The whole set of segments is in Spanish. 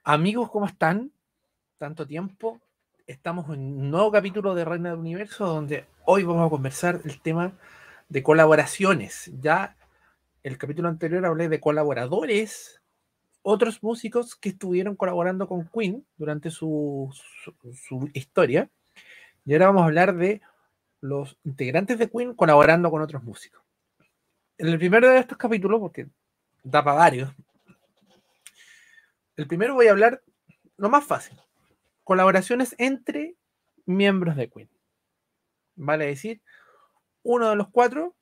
Amigos, ¿cómo están? Tanto tiempo. Estamos en un nuevo capítulo de Reina del Universo donde hoy vamos a conversar el tema de colaboraciones. Ya el capítulo anterior hablé de colaboradores, otros músicos que estuvieron colaborando con Queen durante su historia. Y ahora vamos a hablar de los integrantes de Queen colaborando con otros músicos. En el primero de estos capítulos, porque da para varios, el primero voy a hablar lo más fácil. Colaboraciones entre miembros de Queen. Vale decir, uno de los cuatro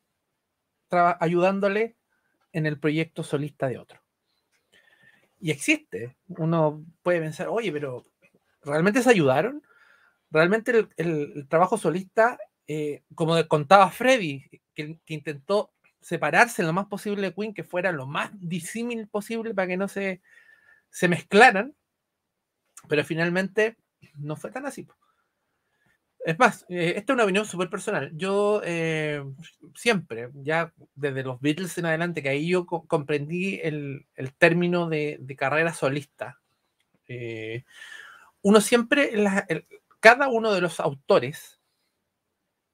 ayudándole en el proyecto solista de otro. Y existe. Uno puede pensar, oye, pero ¿realmente se ayudaron? Realmente el trabajo solista, como contaba Freddy, que intentó separarse lo más posible de Queen, que fuera lo más disímil posible para que no se mezclaran, pero finalmente no fue tan así. Es más, esta es una opinión súper personal. Yo siempre, ya desde los Beatles en adelante, que ahí yo comprendí el término de carrera solista. Eh, Uno siempre, cada uno de los autores,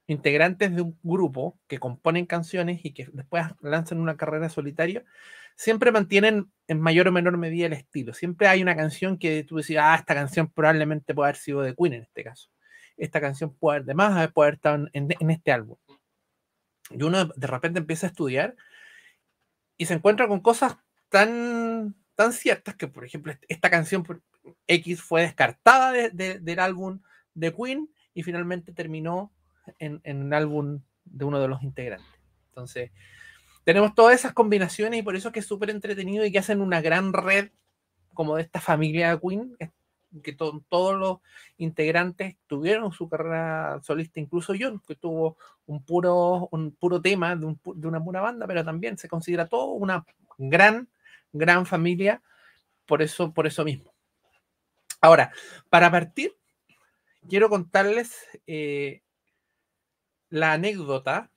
integrantes de un grupo que componen canciones y que después lanzan una carrera solitaria, siempre mantienen en mayor o menor medida el estilo. Siempre hay una canción que tú decís, esta canción probablemente puede haber sido de Queen en este caso. Esta canción puede haber de más, puede haber estado en este álbum. Y uno de repente empieza a estudiar y se encuentra con cosas tan ciertas que, por ejemplo, esta canción X fue descartada del álbum de Queen y finalmente terminó en un álbum de uno de los integrantes. Entonces, tenemos todas esas combinaciones y por eso es que es súper entretenido y que hacen una gran red como de esta familia de Queen, que todos los integrantes tuvieron su carrera solista, incluso John, que tuvo un puro tema de una pura banda, pero también se considera todo una gran familia por eso mismo. Ahora, para partir, quiero contarles la anécdota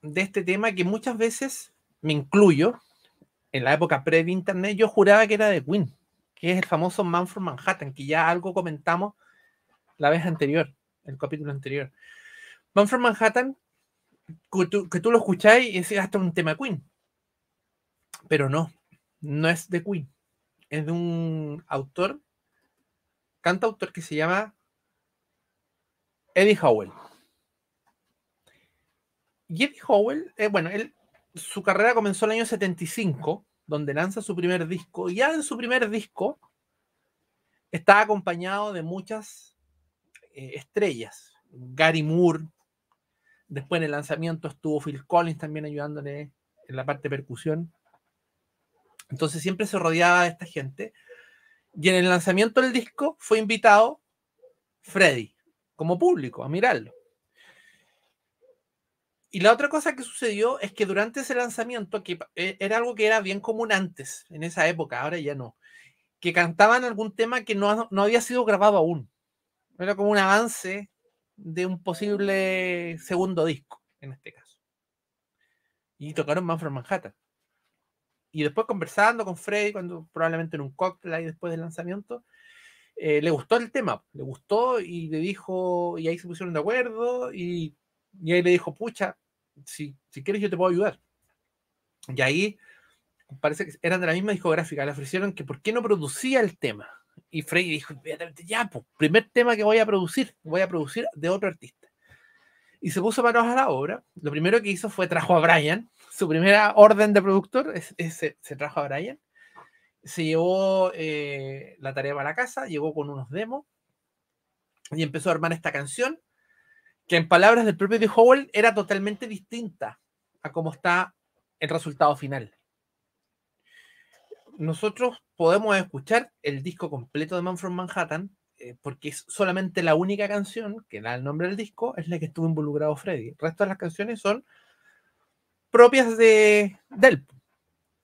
de este tema que muchas veces me incluyo. En la época pre-internet yo juraba que era de Queen, que es el famoso Man from Manhattan, que ya algo comentamos la vez anterior, el capítulo anterior. Man from Manhattan, que tú lo escucháis y decís hasta un tema Queen, pero no es de Queen, es de un cantautor que se llama Eddie Howell. Y Eddie Howell, su carrera comenzó en el año 75, donde lanza su primer disco, y ya en su primer disco está acompañado de muchas estrellas. Gary Moore, después en el lanzamiento estuvo Phil Collins también ayudándole en la parte de percusión. Entonces siempre se rodeaba de esta gente. Y en el lanzamiento del disco fue invitado Freddy como público a mirarlo. Y la otra cosa que sucedió es que durante ese lanzamiento, que era algo que era bien común antes, en esa época, ahora ya no, que cantaban algún tema que no había sido grabado aún. Era como un avance de un posible segundo disco, en este caso. Y tocaron Man from Manhattan. Y después conversando con Freddy, cuando probablemente en un cóctel ahí después del lanzamiento, le gustó el tema, le gustó y le dijo, y ahí se pusieron de acuerdo, y ahí le dijo, pucha, si quieres yo te puedo ayudar. Y ahí parece que eran de la misma discográfica, le ofrecieron que por qué no producía el tema. Y Freddy dijo, ya, pues, primer tema que voy a producir de otro artista. Y se puso manos a la obra. Lo primero que hizo fue trajo a Brian, su primera orden de productor, se trajo a Brian, se llevó la tarea para la casa, llegó con unos demos y empezó a armar esta canción, que en palabras del propio de Howell era totalmente distinta a cómo está el resultado final. Nosotros podemos escuchar el disco completo de Man from Manhattan, porque es solamente la única canción que da el nombre del disco, es la que estuvo involucrado Freddy. El resto de las canciones son propias de él.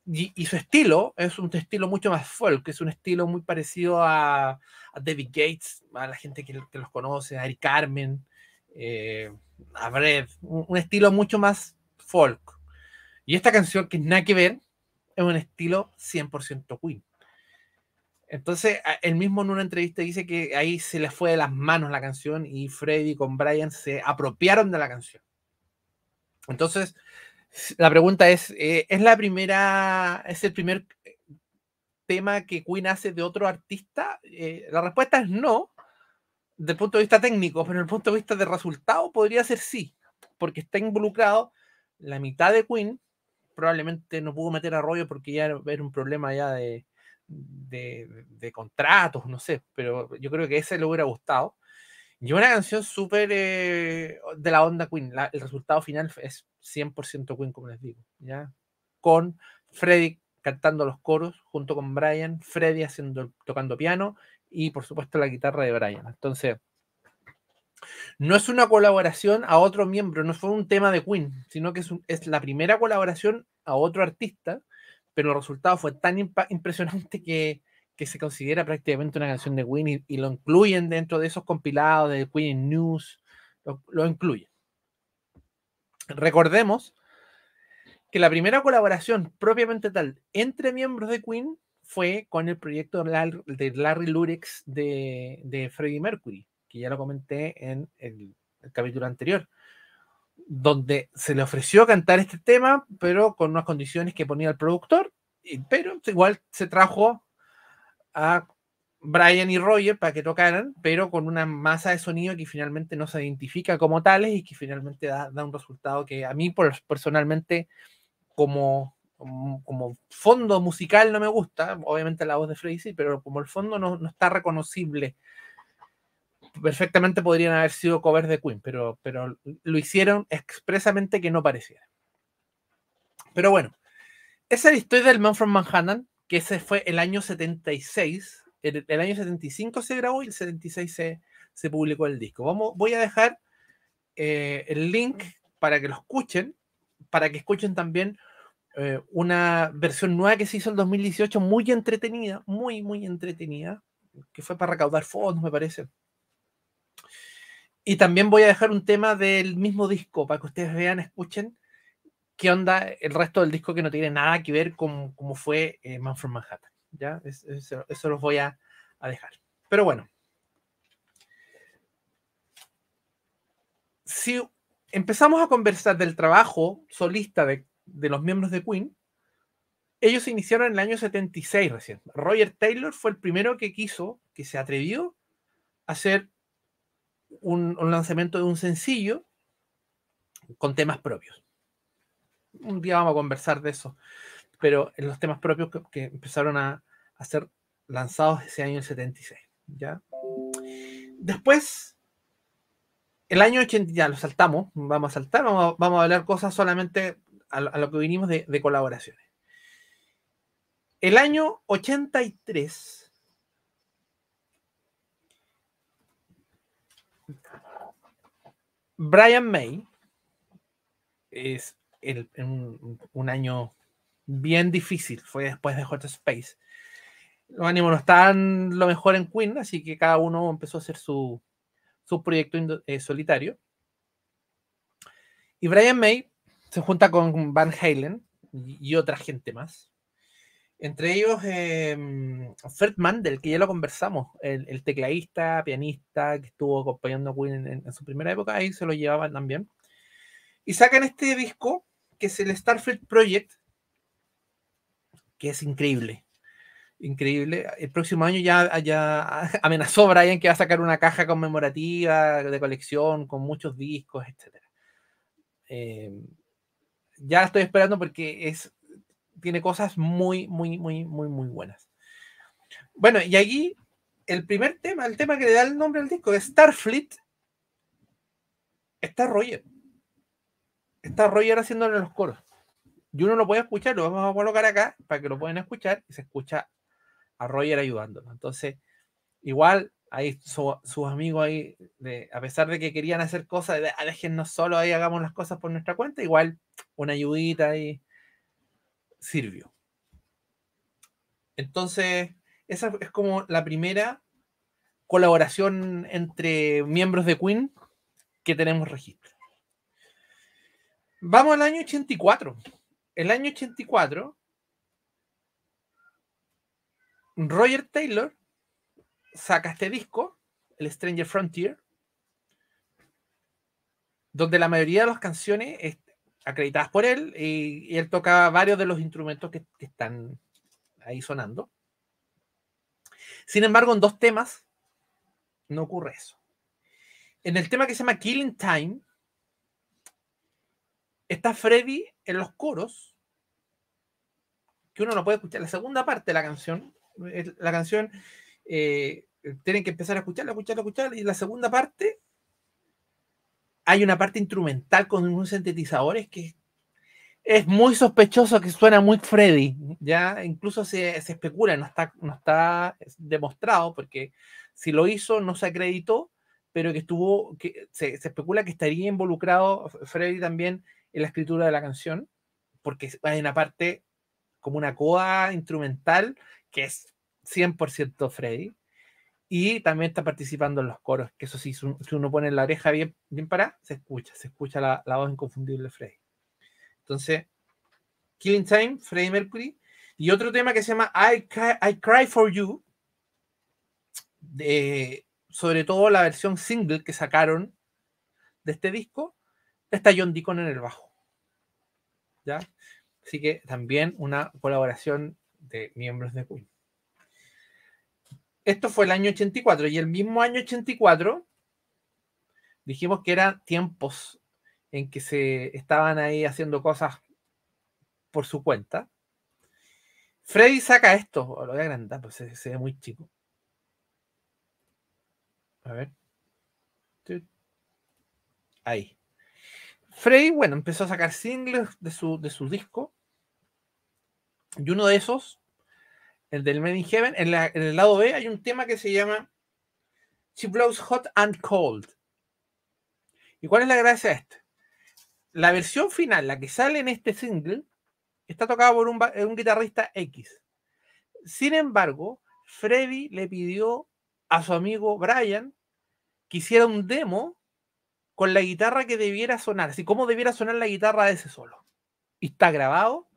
Y su estilo es un estilo mucho más folk, es un estilo muy parecido a David Gates, a la gente que los conoce, a Eric Carmen, a Brett, un estilo mucho más folk. Y esta canción, que nada que ver, es un estilo 100% Queen. Entonces, él mismo en una entrevista dice que ahí se le fue de las manos la canción y Freddie con Brian se apropiaron de la canción. Entonces, la pregunta es el primer tema que Queen hace de otro artista? La respuesta es no, desde el punto de vista técnico, pero desde el punto de vista de resultado podría ser sí, porque está involucrado la mitad de Queen. Probablemente no pudo meter a Roger porque ya era un problema ya de contratos, no sé, pero yo creo que ese le hubiera gustado. Y una canción súper de la onda Queen. El resultado final es 100% Queen, como les digo, ¿ya? Con Freddie cantando los coros junto con Brian, Freddie tocando piano y por supuesto la guitarra de Brian. Entonces, no es una colaboración a otro miembro, no fue un tema de Queen, sino que es la primera colaboración a otro artista, pero el resultado fue tan impresionante que se considera prácticamente una canción de Queen y lo incluyen dentro de esos compilados de Queen News, lo incluyen. Recordemos que la primera colaboración propiamente tal entre miembros de Queen fue con el proyecto de Larry Lurex de Freddie Mercury, que ya lo comenté en el capítulo anterior, donde se le ofreció cantar este tema, pero con unas condiciones que ponía el productor, pero igual se trajo a Brian y Roger para que tocaran, pero con una masa de sonido que finalmente no se identifica como tales y que finalmente da un resultado que a mí personalmente como fondo musical no me gusta. Obviamente la voz de Freddie sí, pero como el fondo no está reconocible. Perfectamente podrían haber sido covers de Queen, pero lo hicieron expresamente que no pareciera. Pero bueno, esa es la historia del Man from Manhattan, que ese fue el año 76. El año 75 se grabó y el 76 se publicó el disco. Voy a dejar el link para que lo escuchen, para que escuchen también una versión nueva que se hizo en 2018, muy entretenida, muy entretenida, que fue para recaudar fondos, me parece. Y también voy a dejar un tema del mismo disco para que ustedes vean, escuchen qué onda el resto del disco que no tiene nada que ver con cómo fue Man from Manhattan. ¿Ya? Eso los voy a dejar. Pero bueno, si empezamos a conversar del trabajo solista de los miembros de Queen, ellos se iniciaron en el año 76 recién. Roger Taylor fue el primero que se atrevió a hacer un lanzamiento de un sencillo con temas propios. Un día vamos a conversar de eso, pero en los temas propios que empezaron a ser lanzados ese año 76. ¿Ya? Después, el año 80, ya lo saltamos, vamos a saltar, vamos a hablar cosas solamente a lo que vinimos de colaboraciones. El año 83, Brian May, es un año bien difícil, fue después de Hot Space. Los ánimos no estaban lo mejor en Queen, así que cada uno empezó a hacer su proyecto solitario. Y Brian May se junta con Van Halen y otra gente más. Entre ellos, Fred Mandel, que ya lo conversamos, el tecladista, pianista, que estuvo acompañando a Queen en su primera época, ahí se lo llevaban también. Y sacan este disco, que es el Starfield Project, que es increíble. Increíble. El próximo año ya amenazó Brian que va a sacar una caja conmemorativa de colección con muchos discos, etc. Ya la estoy esperando porque tiene cosas muy buenas. Bueno, y aquí el primer tema, el tema que le da el nombre al disco de Starfleet, está Roger. Está Roger haciéndole los coros. Y uno lo puede escuchar, lo vamos a colocar acá para que lo puedan escuchar y se escucha a Roger ayudándolo. Entonces, igual, ahí sus amigos ahí, a pesar de que querían hacer cosas, déjennos solo ahí, hagamos las cosas por nuestra cuenta, igual una ayudita ahí sirvió. Entonces, esa es como la primera colaboración entre miembros de Queen que tenemos registro. Vamos al año 84. El año 84 Roger Taylor saca este disco, el Stranger Frontier, donde la mayoría de las canciones acreditadas por él, y él toca varios de los instrumentos que están ahí sonando. Sin embargo, en 2 temas no ocurre eso. En el tema que se llama Killing Time, está Freddie en los coros, que uno no puede escuchar. La segunda parte de la canción, tienen que empezar a escucharla, y la segunda parte hay una parte instrumental con unos sintetizadores que es muy sospechoso, que suena muy Freddy, ya incluso se especula, no está demostrado, porque si lo hizo no se acreditó, pero que se especula que estaría involucrado Freddy también en la escritura de la canción, porque hay una parte como una coda instrumental que es 100% Freddy, y también está participando en los coros, que eso sí, si uno pone la oreja bien, bien parada, se escucha la voz inconfundible de Freddy. Entonces, Killing Time, Freddie Mercury, y otro tema que se llama I Cry For You, sobre todo la versión single que sacaron de este disco, está John Deacon en el bajo, ¿ya? Así que también una colaboración de miembros de Queen. Esto fue el año 84, y el mismo año 84 dijimos que eran tiempos en que se estaban ahí haciendo cosas por su cuenta. Freddy saca esto, lo voy a agrandar, pues se ve muy chico. A ver. Ahí. Freddy, bueno, empezó a sacar singles de su disco, y uno de esos, el del Made in Heaven, en el lado B hay un tema que se llama She Blows Hot and Cold. ¿Y cuál es la gracia de este? La versión final, la que sale en este single, está tocada por un guitarrista X. Sin embargo, Freddy le pidió a su amigo Brian que hiciera un demo con la guitarra que debiera sonar, así como debiera sonar la guitarra de ese solo. Y está grabado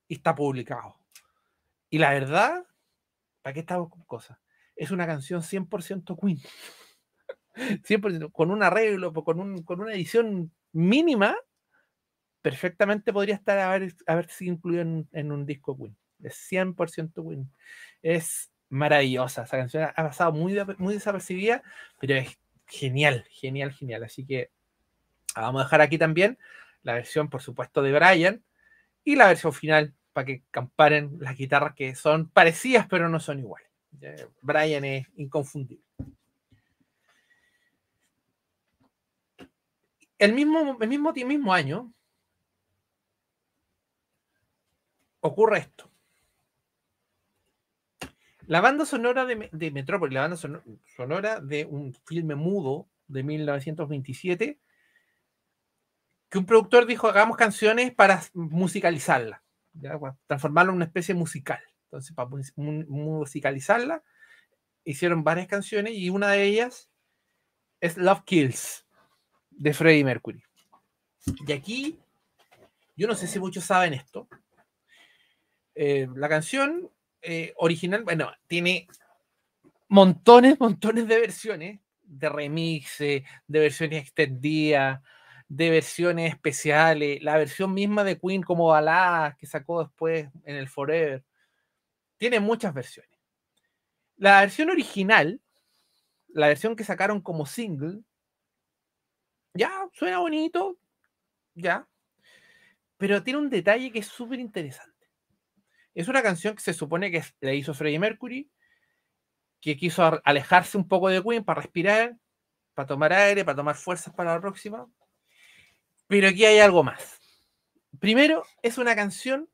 y está publicado. Y la verdad, ¿para qué estamos con cosas? Es una canción 100% Queen. 100%, con un arreglo, con una edición mínima, perfectamente podría estar haber sido incluido en un disco Queen. Es 100% Queen. Es maravillosa. Esa canción ha pasado muy desapercibida, pero es genial, genial, genial. Así que vamos a dejar aquí también la versión, por supuesto, de Brian, y la versión final para que comparen las guitarras, que son parecidas pero no son iguales. Brian es inconfundible. El mismo año ocurre esto. La banda sonora de Metrópolis, la banda sonora de un filme mudo de 1927, que un productor dijo: hagamos canciones para musicalizarla, para transformarla en una especie musical. Entonces, para musicalizarla, hicieron varias canciones, y una de ellas es Love Kills, de Freddie Mercury. Y aquí, yo no sé si muchos saben esto, la canción original, bueno, tiene montones de versiones, de remixes, de versiones extendidas, de versiones especiales, la versión misma de Queen como balada que sacó después en el Forever. Tiene muchas versiones. La versión original, la versión que sacaron como single, ya suena bonito, ya, pero tiene un detalle que es súper interesante. Es una canción que se supone que la hizo Freddie Mercury, que quiso alejarse un poco de Queen para respirar, para tomar aire, para tomar fuerzas para la próxima. Pero aquí hay algo más. Primero, es una canción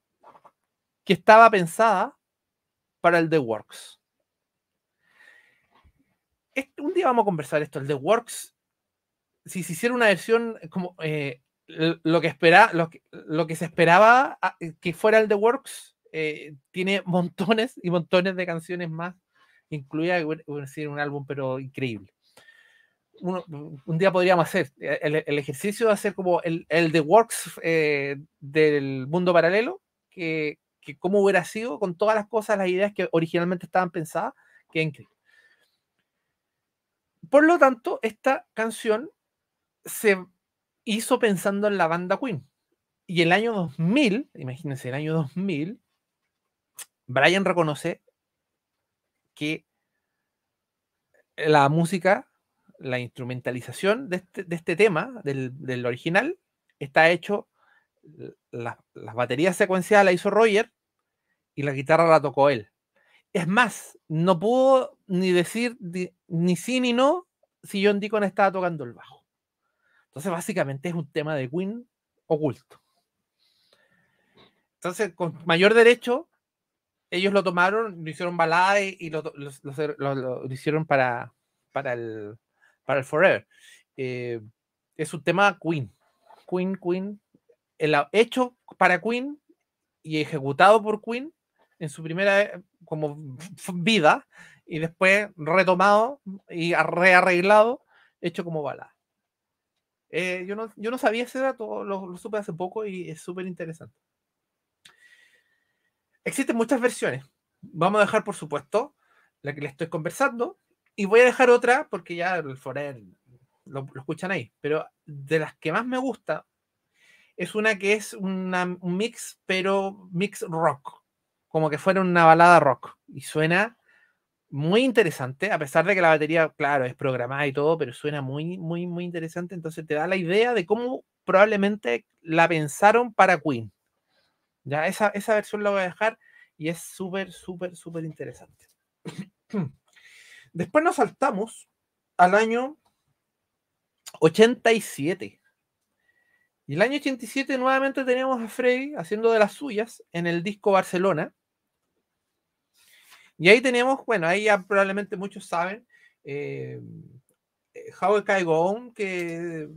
que estaba pensada para el The Works. Un día vamos a conversar esto. El The Works, si se hiciera una versión como lo que se esperaba que fuera el The Works, tiene montones y montones de canciones más, incluida un álbum, pero increíble. Un día podríamos hacer el ejercicio de hacer como el The Works del mundo paralelo, que que cómo hubiera sido con todas las cosas, las ideas que originalmente estaban pensadas, que increíble. Por lo tanto, esta canción se hizo pensando en la banda Queen. Y el año 2000, imagínense, el año 2000, Brian reconoce que la música, la instrumentalización de este tema, del original, está hecho, las baterías secuenciales la hizo Roger y la guitarra la tocó él. Es más, no pudo ni decir ni sí ni no si John Deacon estaba tocando el bajo. Entonces, básicamente es un tema de Queen oculto. Entonces, con mayor derecho, ellos lo tomaron, lo hicieron balada y lo hicieron para el Forever. Es un tema Queen. Queen, hecho para Queen y ejecutado por Queen en su primera como vida y después retomado y rearreglado, hecho como balada. Yo no sabía ese dato, lo supe hace poco y es súper interesante. Existen muchas versiones. Vamos a dejar, por supuesto, la que le estoy conversando y voy a dejar otra porque ya el Forever lo escuchan ahí. Pero de las que más me gusta es una que es un mix, pero mix rock. Como que fuera una balada rock. Y suena muy interesante, a pesar de que la batería, claro, es programada y todo, pero suena muy, muy, muy interesante. Entonces te da la idea de cómo probablemente la pensaron para Queen. Ya esa versión la voy a dejar y es súper, súper, súper interesante. Después nos saltamos al año 87. Y el año 87 nuevamente teníamos a Freddy haciendo de las suyas en el disco Barcelona. Y ahí tenemos, bueno, ahí ya probablemente muchos saben, How I Go On, que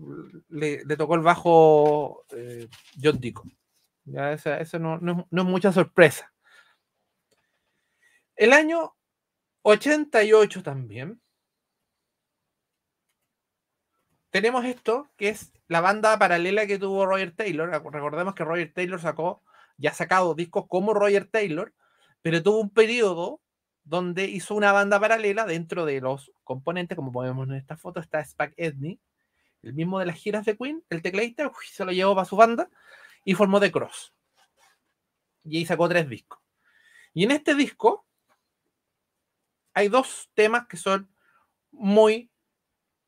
le tocó el bajo John Deacon. Ya eso no es mucha sorpresa. El año 88 también tenemos esto, que es la banda paralela que tuvo Roger Taylor. Recordemos que Roger Taylor ya ha sacado discos como Roger Taylor, pero tuvo un periodo donde hizo una banda paralela dentro de los componentes, como podemos en esta foto, está Spike Edney, el mismo de las giras de Queen, el tecladista, se lo llevó para su banda y formó The Cross. Y ahí sacó 3 discos. Y en este disco hay 2 temas que son muy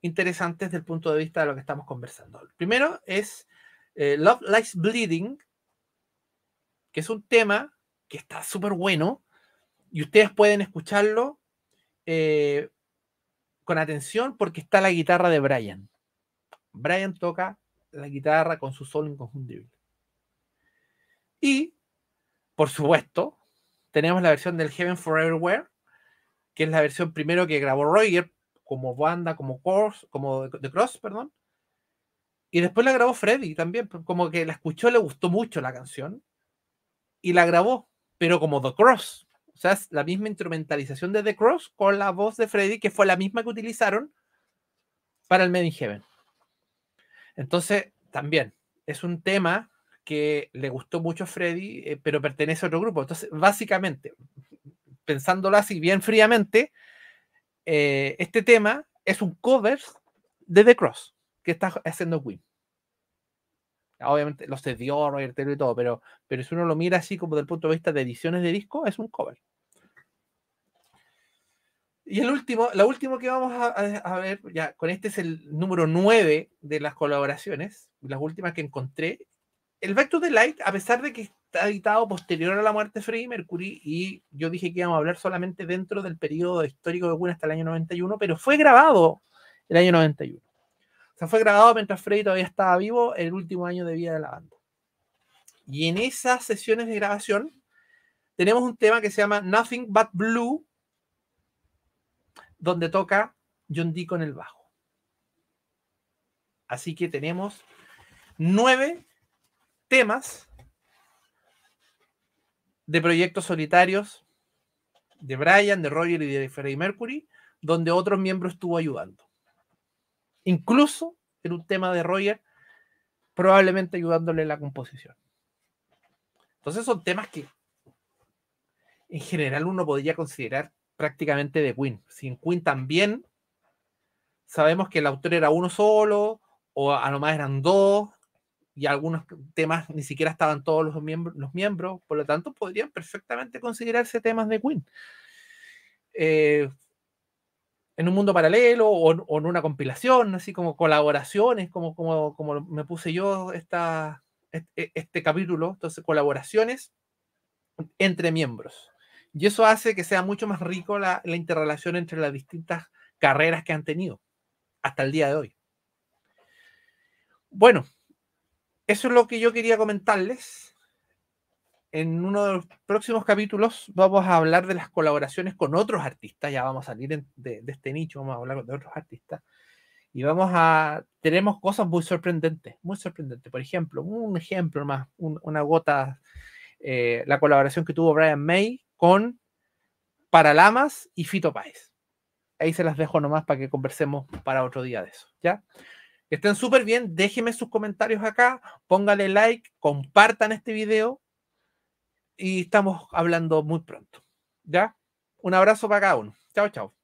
interesantes desde el punto de vista de lo que estamos conversando. El primero es Love Lies Bleeding, que es un tema que está súper bueno y ustedes pueden escucharlo con atención porque está la guitarra de Brian. Brian toca la guitarra con su solo inconfundible. Y, por supuesto, tenemos la versión del Heaven for Everywhere, que es la versión primero que grabó Roger como banda, como The Cross, perdón. Y después la grabó Freddy también, como que la escuchó, le gustó mucho la canción y la grabó, pero como The Cross. O sea, es la misma instrumentalización de The Cross con la voz de Freddy, que fue la misma que utilizaron para el Made in Heaven. Entonces, también es un tema que le gustó mucho a Freddy, pero pertenece a otro grupo. Entonces, básicamente, pensándolo así bien fríamente, este tema es un cover de The Cross que está haciendo Queen. Obviamente lo cedió Roger Taylor y todo, pero si uno lo mira así como desde el punto de vista de ediciones de disco, es un cover. Y la última que vamos a ver, ya con este es el número 9 de las colaboraciones, las últimas que encontré. El Back to the Light, a pesar de que está editado posterior a la muerte de Freddie Mercury, y yo dije que íbamos a hablar solamente dentro del periodo histórico de Queen hasta el año 91, pero fue grabado el año 91. O sea, fue grabado mientras Freddie todavía estaba vivo, el último año de vida de la banda. Y en esas sesiones de grabación tenemos un tema que se llama Nothing But Blue, donde toca John Deacon en el bajo. Así que tenemos 9 temas de proyectos solitarios de Brian, de Roger y de Freddie Mercury, donde otros miembros estuvo ayudando. Incluso en un tema de Roger, probablemente ayudándole en la composición. Entonces son temas que en general uno podría considerar prácticamente de Queen. Si en Queen también sabemos que el autor era uno solo, o a lo más eran dos, y algunos temas ni siquiera estaban todos los miembros, por lo tanto podrían perfectamente considerarse temas de Queen. En un mundo paralelo o en una compilación, así como colaboraciones, como me puse yo este capítulo, entonces colaboraciones entre miembros. Y eso hace que sea mucho más rico la interrelación entre las distintas carreras que han tenido hasta el día de hoy. Bueno, eso es lo que yo quería comentarles. En uno de los próximos capítulos vamos a hablar de las colaboraciones con otros artistas. Ya vamos a salir de este nicho, vamos a hablar de otros artistas. Y tenemos cosas muy sorprendentes, muy sorprendentes. Por ejemplo, un ejemplo más, una gota, la colaboración que tuvo Brian May con Paralamas y Fito Páez. Ahí se las dejo nomás para que conversemos para otro día de eso, ¿ya? Que estén súper bien, déjenme sus comentarios acá, póngale like, compartan este video y estamos hablando muy pronto, ¿ya? Un abrazo para cada uno. Chao, chao.